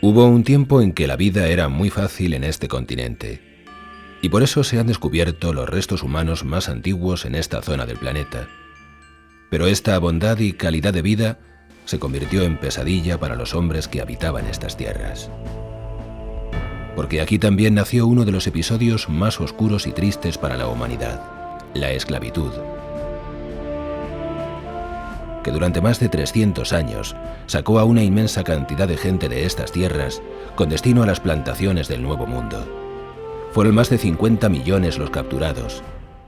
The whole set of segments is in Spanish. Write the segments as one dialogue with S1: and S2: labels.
S1: Hubo un tiempo en que la vida era muy fácil en este continente, y por eso se han descubierto los restos humanos más antiguos en esta zona del planeta. Pero esta bondad y calidad de vida se convirtió en pesadilla para los hombres que habitaban estas tierras. Porque aquí también nació uno de los episodios más oscuros y tristes para la humanidad, la esclavitud, que durante más de 300 años sacó a una inmensa cantidad de gente de estas tierras con destino a las plantaciones del Nuevo Mundo. Fueron más de 50 millones los capturados,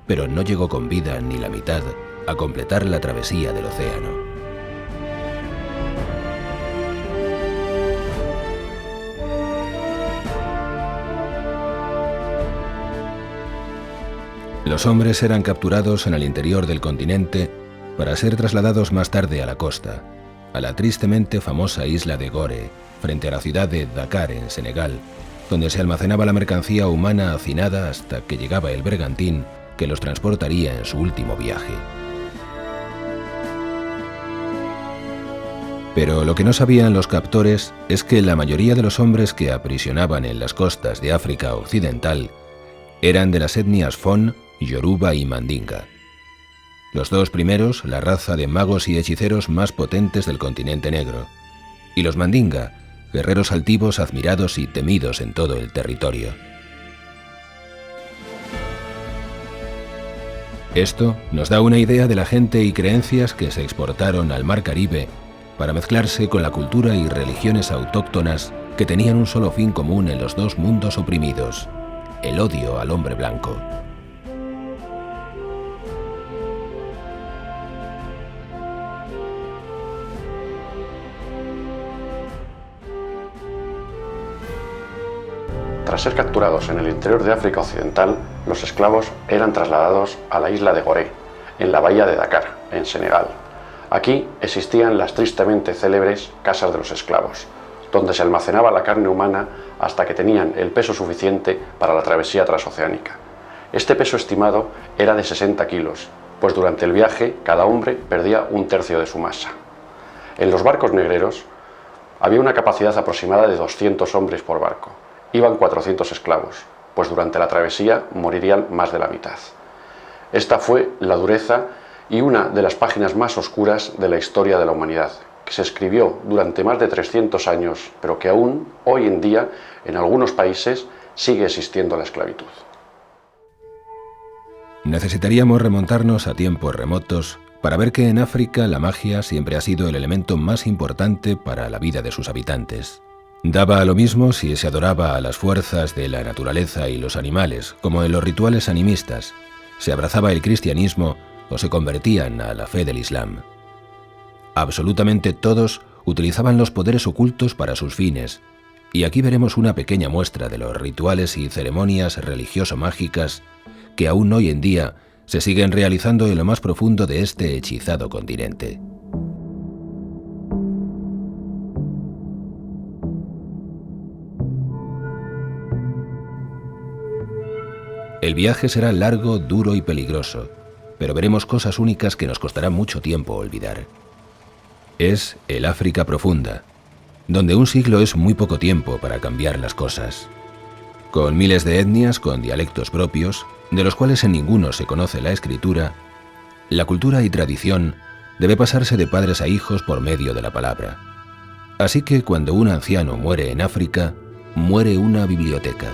S1: pero no llegó con vida ni la mitad a completar la travesía del océano. Los hombres eran capturados en el interior del continente para ser trasladados más tarde a la costa, a la tristemente famosa isla de Gore, frente a la ciudad de Dakar, en Senegal, donde se almacenaba la mercancía humana hacinada hasta que llegaba el bergantín que los transportaría en su último viaje. Pero lo que no sabían los captores es que la mayoría de los hombres que aprisionaban en las costas de África Occidental eran de las etnias Fon, Yoruba y Mandinga. Los dos primeros, la raza de magos y hechiceros más potentes del continente negro, y los Mandinga, guerreros altivos admirados y temidos en todo el territorio. Esto nos da una idea de la gente y creencias que se exportaron al Mar Caribe para mezclarse con la cultura y religiones autóctonas que tenían un solo fin común en los dos mundos oprimidos: el odio al hombre blanco.
S2: Tras ser capturados en el interior de África Occidental, los esclavos eran trasladados a la isla de Gorée, en la bahía de Dakar, en Senegal. Aquí existían las tristemente célebres casas de los esclavos, donde se almacenaba la carne humana hasta que tenían el peso suficiente para la travesía transoceánica. Este peso estimado era de 60 kilos, pues durante el viaje cada hombre perdía un tercio de su masa. En los barcos negreros había una capacidad aproximada de 200 hombres por barco. Iban 400 esclavos, pues durante la travesía morirían más de la mitad. Esta fue la dureza y una de las páginas más oscuras de la historia de la humanidad, que se escribió durante más de 300 años, pero que aún, hoy en día, en algunos países, sigue existiendo la esclavitud.
S1: Necesitaríamos remontarnos a tiempos remotos para ver que en África la magia siempre ha sido el elemento más importante para la vida de sus habitantes. Daba lo mismo si se adoraba a las fuerzas de la naturaleza y los animales, como en los rituales animistas, se abrazaba el cristianismo o se convertían a la fe del Islam. Absolutamente todos utilizaban los poderes ocultos para sus fines, y aquí veremos una pequeña muestra de los rituales y ceremonias religioso-mágicas que aún hoy en día se siguen realizando en lo más profundo de este hechizado continente. El viaje será largo, duro y peligroso, pero veremos cosas únicas que nos costará mucho tiempo olvidar. Es el África profunda, donde un siglo es muy poco tiempo para cambiar las cosas. Con miles de etnias con dialectos propios, de los cuales en ninguno se conoce la escritura, la cultura y tradición debe pasarse de padres a hijos por medio de la palabra. Así que cuando un anciano muere en África, muere una biblioteca.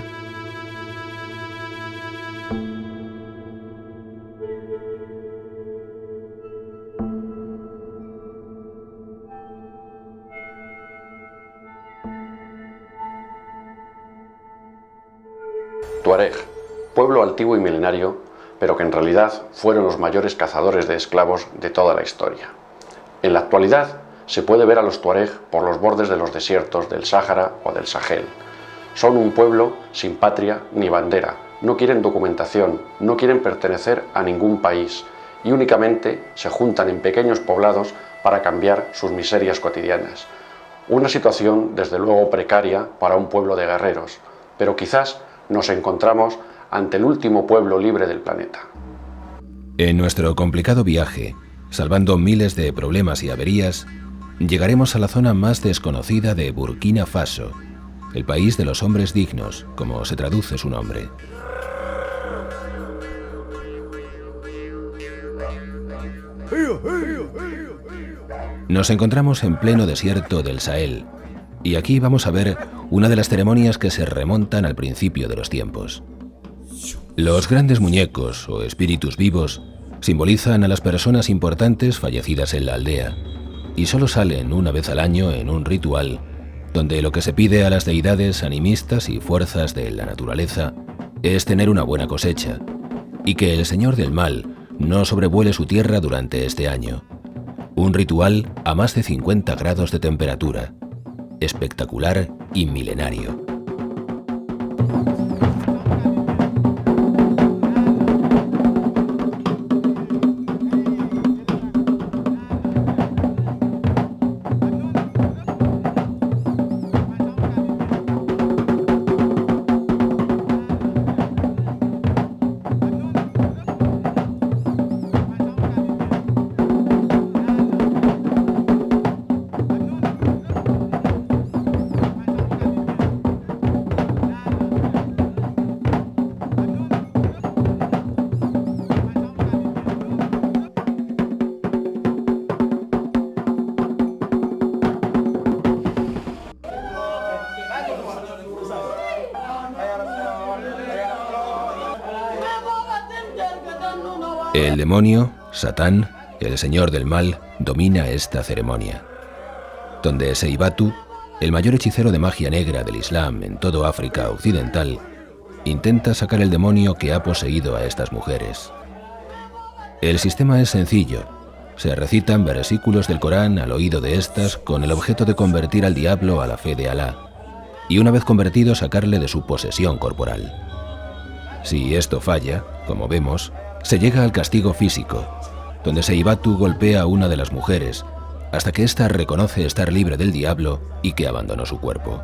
S2: Tuareg, pueblo antiguo y milenario, pero que en realidad fueron los mayores cazadores de esclavos de toda la historia. En la actualidad se puede ver a los tuareg por los bordes de los desiertos del Sáhara o del Sahel. Son un pueblo sin patria ni bandera, no quieren documentación, no quieren pertenecer a ningún país y únicamente se juntan en pequeños poblados para cambiar sus miserias cotidianas. Una situación desde luego precaria para un pueblo de guerreros, pero quizás nos encontramos ante el último pueblo libre del planeta.
S1: En nuestro complicado viaje, salvando miles de problemas y averías, llegaremos a la zona más desconocida de Burkina Faso, el país de los hombres dignos, como se traduce su nombre. Nos encontramos en pleno desierto del Sahel, y aquí vamos a ver una de las ceremonias que se remontan al principio de los tiempos. Los grandes muñecos o espíritus vivos simbolizan a las personas importantes fallecidas en la aldea, y solo salen una vez al año en un ritual donde lo que se pide a las deidades animistas y fuerzas de la naturaleza es tener una buena cosecha, y que el Señor del Mal no sobrevuele su tierra durante este año. Un ritual a más de 50 grados de temperatura, espectacular y milenario. El demonio, Satán, el señor del mal, domina esta ceremonia, donde Seibatu, el mayor hechicero de magia negra del Islam en todo África Occidental, intenta sacar el demonio que ha poseído a estas mujeres. El sistema es sencillo. Se recitan versículos del Corán al oído de estas con el objeto de convertir al diablo a la fe de Alá, y una vez convertido sacarle de su posesión corporal. Si esto falla, como vemos, se llega al castigo físico, donde Seibatu golpea a una de las mujeres hasta que ésta reconoce estar libre del diablo y que abandonó su cuerpo.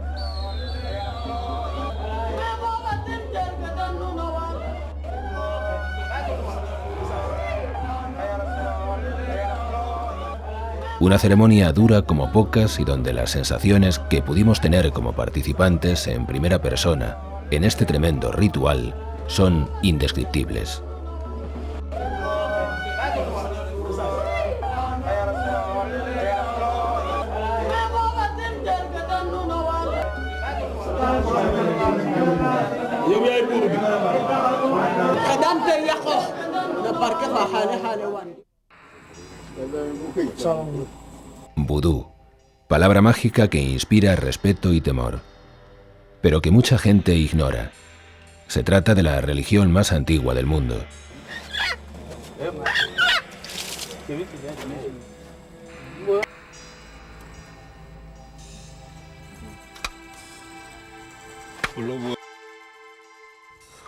S1: Una ceremonia dura como pocas y donde las sensaciones que pudimos tener como participantes en primera persona en este tremendo ritual son indescriptibles. Vudú, palabra mágica que inspira respeto y temor, pero que mucha gente ignora. Se trata de la religión más antigua del mundo.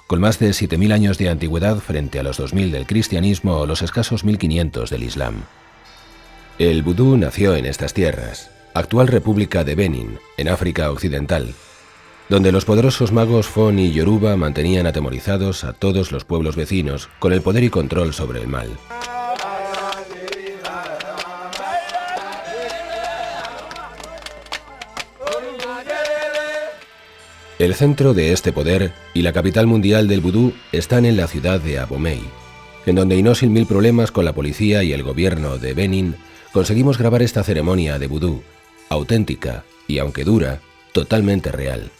S1: Con más de 7.000 años de antigüedad frente a los 2.000 del cristianismo o los escasos 1.500 del Islam. El vudú nació en estas tierras, actual República de Benín, en África Occidental, donde los poderosos magos Fon y Yoruba mantenían atemorizados a todos los pueblos vecinos con el poder y control sobre el mal. El centro de este poder y la capital mundial del vudú están en la ciudad de Abomey, en donde y no sin mil problemas con la policía y el gobierno de Benín, conseguimos grabar esta ceremonia de vudú, auténtica y, aunque dura, totalmente real.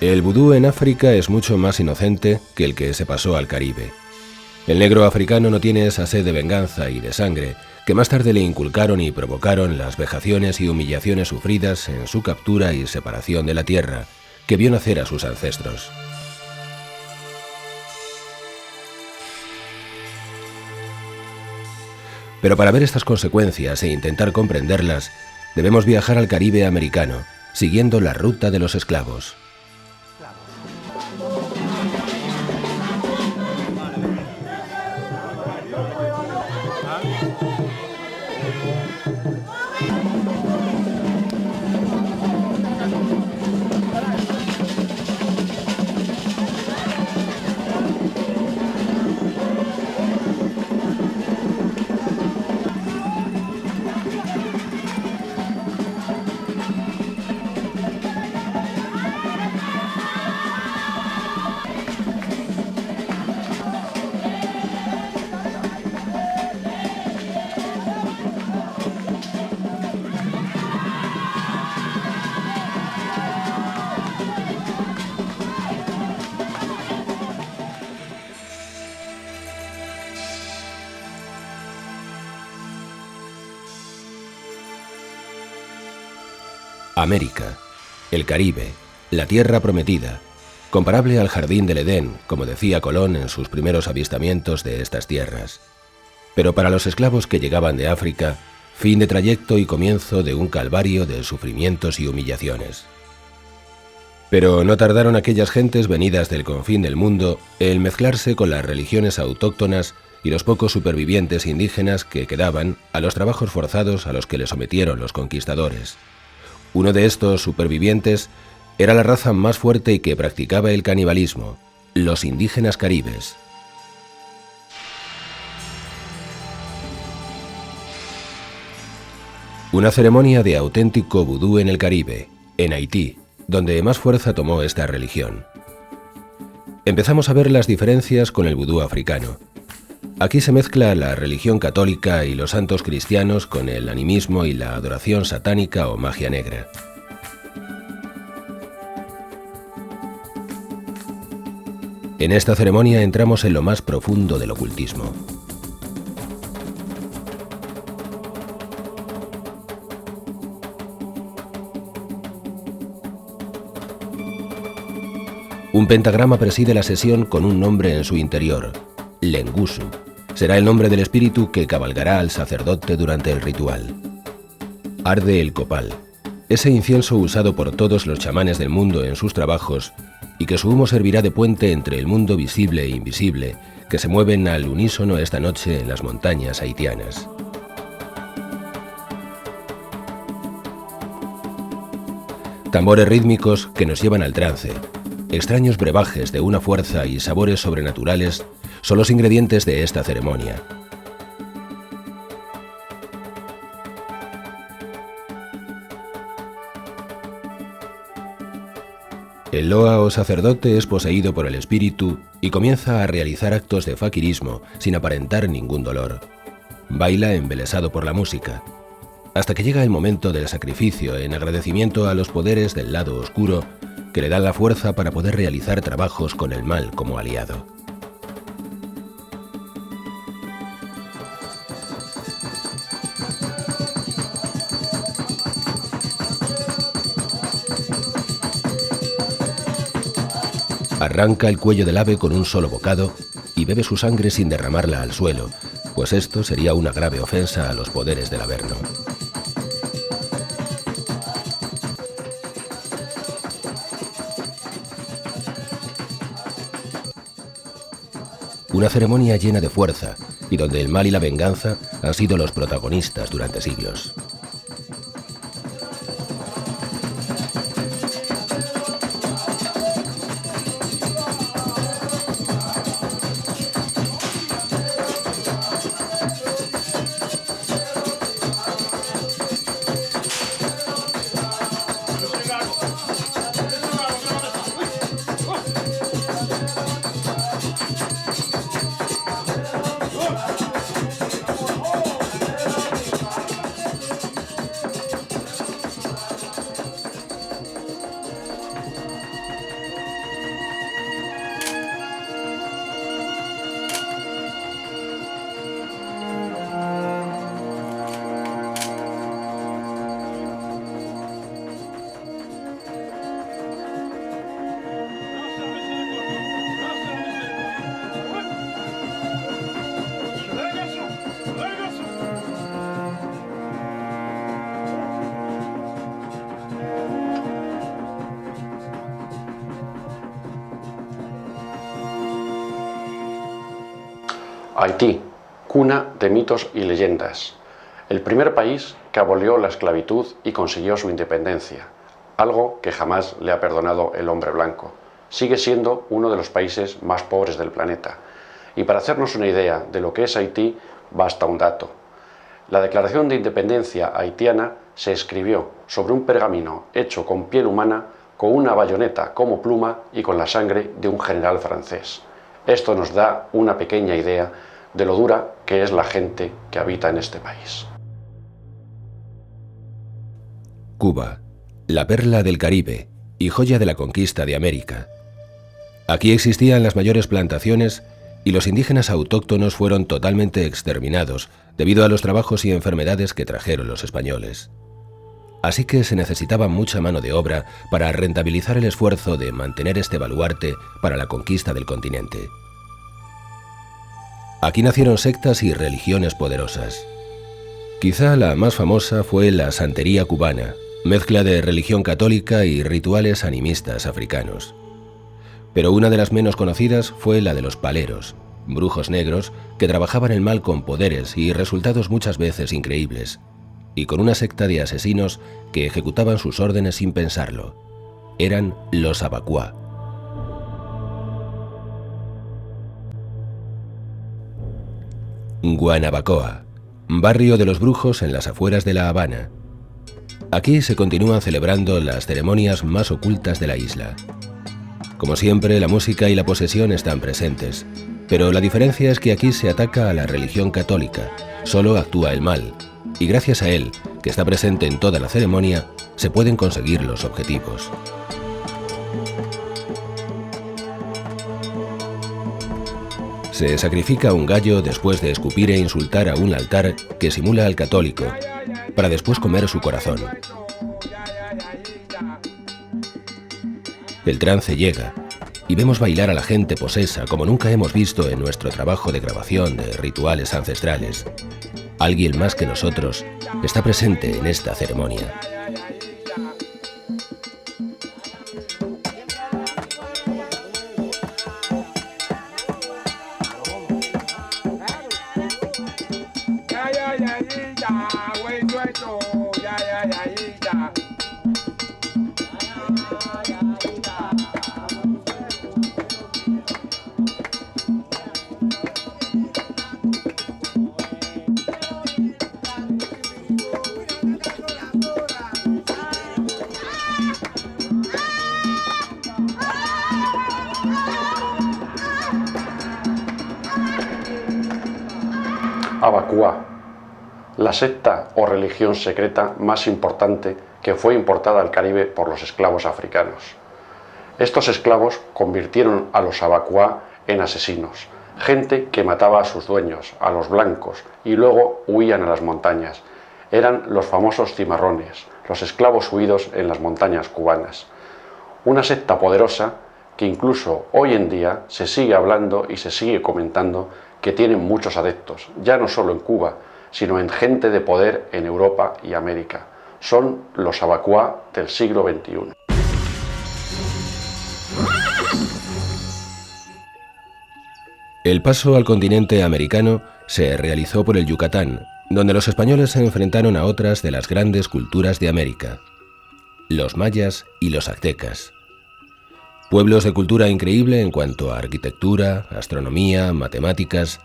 S1: El vudú en África es mucho más inocente que el que se pasó al Caribe. El negro africano no tiene esa sed de venganza y de sangre que más tarde le inculcaron y provocaron las vejaciones y humillaciones sufridas en su captura y separación de la tierra que vio nacer a sus ancestros. Pero para ver estas consecuencias e intentar comprenderlas, debemos viajar al Caribe americano, siguiendo la ruta de los esclavos. América, el Caribe, la tierra prometida, comparable al jardín del Edén, como decía Colón en sus primeros avistamientos de estas tierras. Pero para los esclavos que llegaban de África, fin de trayecto y comienzo de un calvario de sufrimientos y humillaciones. Pero no tardaron aquellas gentes venidas del confín del mundo en mezclarse con las religiones autóctonas y los pocos supervivientes indígenas que quedaban a los trabajos forzados a los que les sometieron los conquistadores. Uno de estos supervivientes era la raza más fuerte y que practicaba el canibalismo, los indígenas caribes. Una ceremonia de auténtico vudú en el Caribe, en Haití, donde más fuerza tomó esta religión. Empezamos a ver las diferencias con el vudú africano. Aquí se mezcla la religión católica y los santos cristianos con el animismo y la adoración satánica o magia negra. En esta ceremonia entramos en lo más profundo del ocultismo. Un pentagrama preside la sesión con un nombre en su interior, Lengusu. Será el nombre del espíritu que cabalgará al sacerdote durante el ritual. Arde el copal, ese incienso usado por todos los chamanes del mundo en sus trabajos y que su humo servirá de puente entre el mundo visible e invisible que se mueven al unísono esta noche en las montañas haitianas. Tambores rítmicos que nos llevan al trance, extraños brebajes de una fuerza y sabores sobrenaturales son los ingredientes de esta ceremonia. El loa o sacerdote es poseído por el espíritu y comienza a realizar actos de faquirismo sin aparentar ningún dolor. Baila embelesado por la música, hasta que llega el momento del sacrificio en agradecimiento a los poderes del lado oscuro que le dan la fuerza para poder realizar trabajos con el mal como aliado. Arranca el cuello del ave con un solo bocado y bebe su sangre sin derramarla al suelo, pues esto sería una grave ofensa a los poderes del Averno. Una ceremonia llena de fuerza y donde el mal y la venganza han sido los protagonistas durante siglos.
S2: Haití, cuna de mitos y leyendas. El primer país que abolió la esclavitud y consiguió su independencia, algo que jamás le ha perdonado el hombre blanco. Sigue siendo uno de los países más pobres del planeta. Y para hacernos una idea de lo que es Haití, basta un dato. La Declaración de Independencia haitiana se escribió sobre un pergamino hecho con piel humana, con una bayoneta como pluma y con la sangre de un general francés. Esto nos da una pequeña idea de lo dura que es la gente que habita en este país.
S1: Cuba, la perla del Caribe y joya de la conquista de América. Aquí existían las mayores plantaciones y los indígenas autóctonos fueron totalmente exterminados debido a los trabajos y enfermedades que trajeron los españoles. Así que se necesitaba mucha mano de obra para rentabilizar el esfuerzo de mantener este baluarte para la conquista del continente. Aquí nacieron sectas y religiones poderosas. Quizá la más famosa fue la santería cubana, mezcla de religión católica y rituales animistas africanos. Pero una de las menos conocidas fue la de los paleros, brujos negros que trabajaban el mal con poderes y resultados muchas veces increíbles, y con una secta de asesinos que ejecutaban sus órdenes sin pensarlo. Eran los Abacuá. Guanabacoa, barrio de los brujos en las afueras de La Habana. Aquí se continúan celebrando las ceremonias más ocultas de la isla. Como siempre, la música y la posesión están presentes, pero la diferencia es que aquí se ataca a la religión católica, solo actúa el mal, y gracias a él, que está presente en toda la ceremonia, se pueden conseguir los objetivos. Se sacrifica un gallo después de escupir e insultar a un altar que simula al católico, para después comer su corazón. El trance llega, y vemos bailar a la gente posesa como nunca hemos visto en nuestro trabajo de grabación de rituales ancestrales. Alguien más que nosotros está presente en esta ceremonia.
S2: Abacuá, la secta o religión secreta más importante que fue importada al Caribe por los esclavos africanos. Estos esclavos convirtieron a los Abacuá en asesinos, gente que mataba a sus dueños, a los blancos, y luego huían a las montañas. Eran los famosos cimarrones, los esclavos huidos en las montañas cubanas. Una secta poderosa que incluso hoy en día se sigue hablando y se sigue comentando que tienen muchos adeptos, ya no solo en Cuba, sino en gente de poder en Europa y América. Son los Abacuá del siglo XXI.
S1: El paso al continente americano se realizó por el Yucatán, donde los españoles se enfrentaron a otras de las grandes culturas de América, los mayas y los aztecas. Pueblos de cultura increíble en cuanto a arquitectura, astronomía, matemáticas.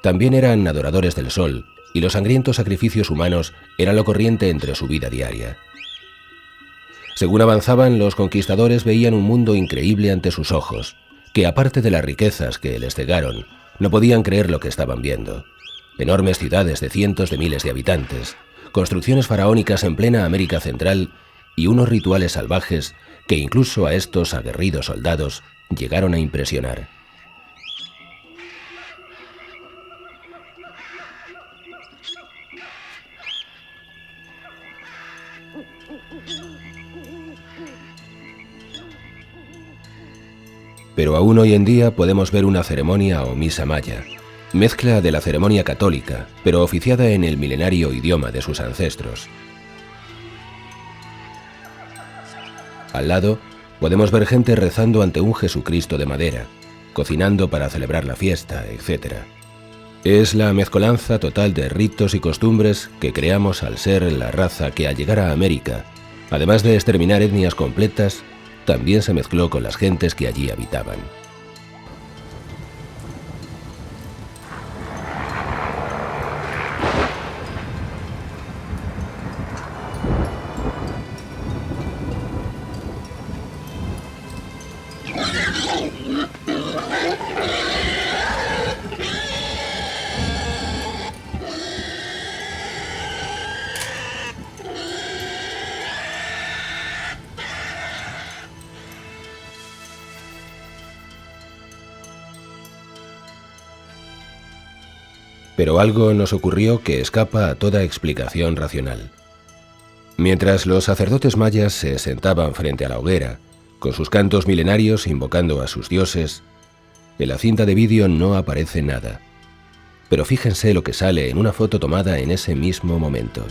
S1: También eran adoradores del sol, y los sangrientos sacrificios humanos eran lo corriente entre su vida diaria. Según avanzaban, los conquistadores veían un mundo increíble ante sus ojos, que aparte de las riquezas que les cegaron, no podían creer lo que estaban viendo. Enormes ciudades de cientos de miles de habitantes, construcciones faraónicas en plena América Central y unos rituales salvajes que incluso a estos aguerridos soldados llegaron a impresionar. Pero aún hoy en día podemos ver una ceremonia o misa maya, mezcla de la ceremonia católica, pero oficiada en el milenario idioma de sus ancestros. Al lado, podemos ver gente rezando ante un Jesucristo de madera, cocinando para celebrar la fiesta, etc. Es la mezcolanza total de ritos y costumbres que creamos al ser la raza que al llegar a América, además de exterminar etnias completas, también se mezcló con las gentes que allí habitaban. Pero algo nos ocurrió que escapa a toda explicación racional. Mientras los sacerdotes mayas se sentaban frente a la hoguera, con sus cantos milenarios invocando a sus dioses, en la cinta de vídeo no aparece nada. Pero fíjense lo que sale en una foto tomada en ese mismo momento.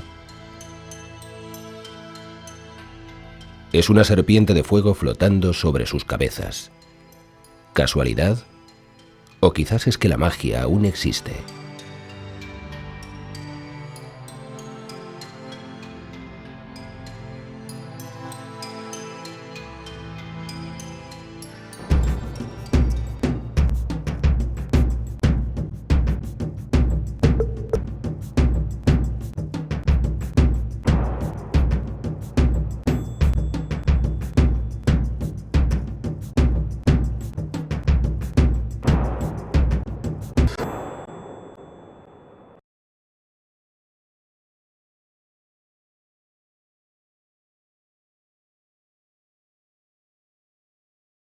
S1: Es una serpiente de fuego flotando sobre sus cabezas. ¿Casualidad? ¿O quizás es que la magia aún existe?